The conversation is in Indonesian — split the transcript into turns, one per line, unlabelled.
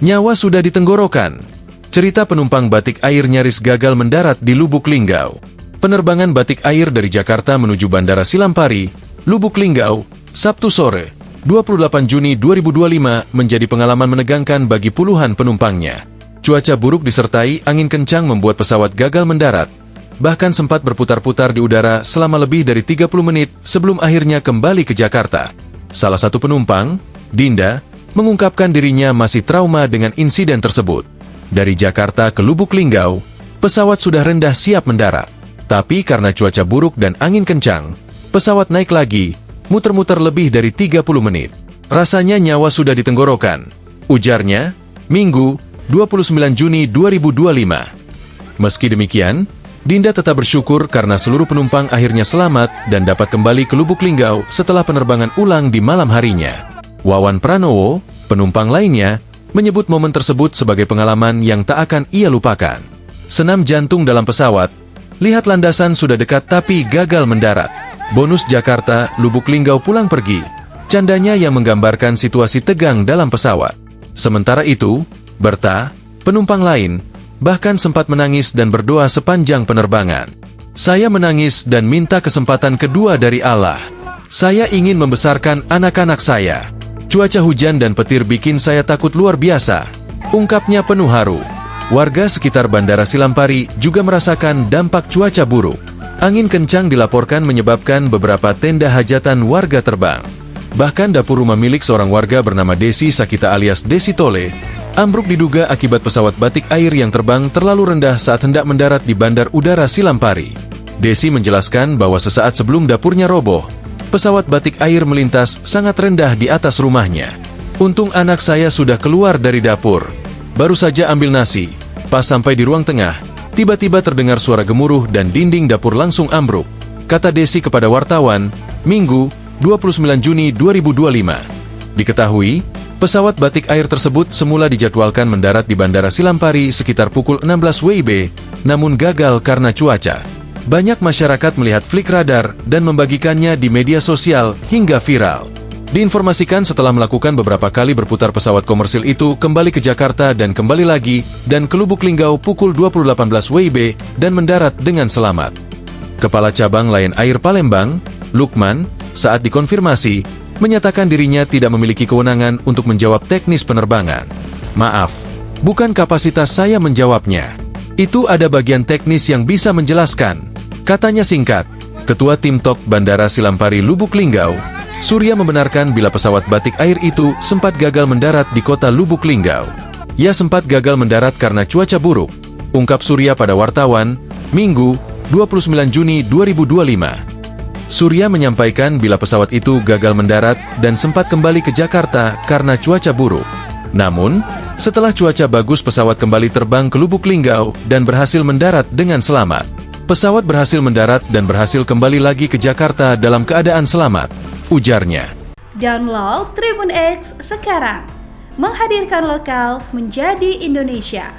Nyawa sudah di tenggorokan. Cerita penumpang batik air nyaris gagal mendarat di Lubuk Linggau. Penerbangan batik air dari Jakarta menuju Bandara Silampari, Lubuk Linggau, Sabtu sore, 28 Juni 2025 menjadi pengalaman menegangkan bagi puluhan penumpangnya. Cuaca buruk disertai angin kencang membuat pesawat gagal mendarat, bahkan sempat berputar-putar di udara selama lebih dari 30 menit sebelum akhirnya kembali ke Jakarta. Salah satu penumpang, Dinda, mengungkapkan dirinya masih trauma dengan insiden tersebut. Dari Jakarta ke Lubuk Linggau, pesawat sudah rendah siap mendarat. Tapi karena cuaca buruk dan angin kencang, pesawat naik lagi, muter-muter lebih dari 30 menit. Rasanya nyawa sudah di tenggorokan, ujarnya, Minggu, 29 Juni 2025. Meski demikian, Dinda tetap bersyukur karena seluruh penumpang akhirnya selamat dan dapat kembali ke Lubuk Linggau setelah penerbangan ulang di malam harinya. Wawan Pranowo, penumpang lainnya, menyebut momen tersebut sebagai pengalaman yang tak akan ia lupakan. Senam jantung dalam pesawat, lihat landasan sudah dekat tapi gagal mendarat. Bonus Jakarta, Lubuk Linggau pulang pergi, candanya yang menggambarkan situasi tegang dalam pesawat. Sementara itu, Berta, penumpang lain, bahkan sempat menangis dan berdoa sepanjang penerbangan. Saya menangis dan minta kesempatan kedua dari Allah. Saya ingin membesarkan anak-anak saya. Cuaca hujan dan petir bikin saya takut luar biasa, ungkapnya penuh haru. Warga sekitar Bandara Silampari juga merasakan dampak cuaca buruk. Angin kencang dilaporkan menyebabkan beberapa tenda hajatan warga terbang. Bahkan dapur rumah milik seorang warga bernama Desi Sakita alias Desi Tole, ambruk diduga akibat pesawat batik air yang terbang terlalu rendah saat hendak mendarat di Bandar Udara Silampari. Desi menjelaskan bahwa sesaat sebelum dapurnya roboh, pesawat batik air melintas sangat rendah di atas rumahnya. Untung anak saya sudah keluar dari dapur. Baru saja ambil nasi. Pas sampai di ruang tengah, tiba-tiba terdengar suara gemuruh dan dinding dapur langsung ambruk, kata Desi kepada wartawan, Minggu, 29 Juni 2025. Diketahui, pesawat batik air tersebut semula dijadwalkan mendarat di Bandara Silampari sekitar pukul 16 WIB, namun gagal karena cuaca. Banyak masyarakat melihat flik radar dan membagikannya di media sosial hingga viral. Diinformasikan setelah melakukan beberapa kali berputar pesawat komersil itu kembali ke Jakarta dan kembali lagi dan ke Lubuk Linggau pukul 20.18 WIB dan mendarat dengan selamat. Kepala Cabang Lion Air Palembang, Lukman, saat dikonfirmasi, menyatakan dirinya tidak memiliki kewenangan untuk menjawab teknis penerbangan. Maaf, bukan kapasitas saya menjawabnya. Itu ada bagian teknis yang bisa menjelaskan, katanya singkat. Ketua Tim Tok Bandara Silampari Lubuk Linggau, Surya membenarkan bila pesawat batik air itu sempat gagal mendarat di kota Lubuk Linggau. Ia sempat gagal mendarat karena cuaca buruk, ungkap Surya pada wartawan, Minggu, 29 Juni 2025. Surya menyampaikan bila pesawat itu gagal mendarat dan sempat kembali ke Jakarta karena cuaca buruk. Namun, setelah cuaca bagus pesawat kembali terbang ke Lubuk Linggau dan berhasil mendarat dengan selamat. Pesawat berhasil mendarat dan berhasil kembali lagi ke Jakarta dalam keadaan selamat, ujarnya.
Download Tribun X sekarang, menghadirkan lokal menjadi Indonesia.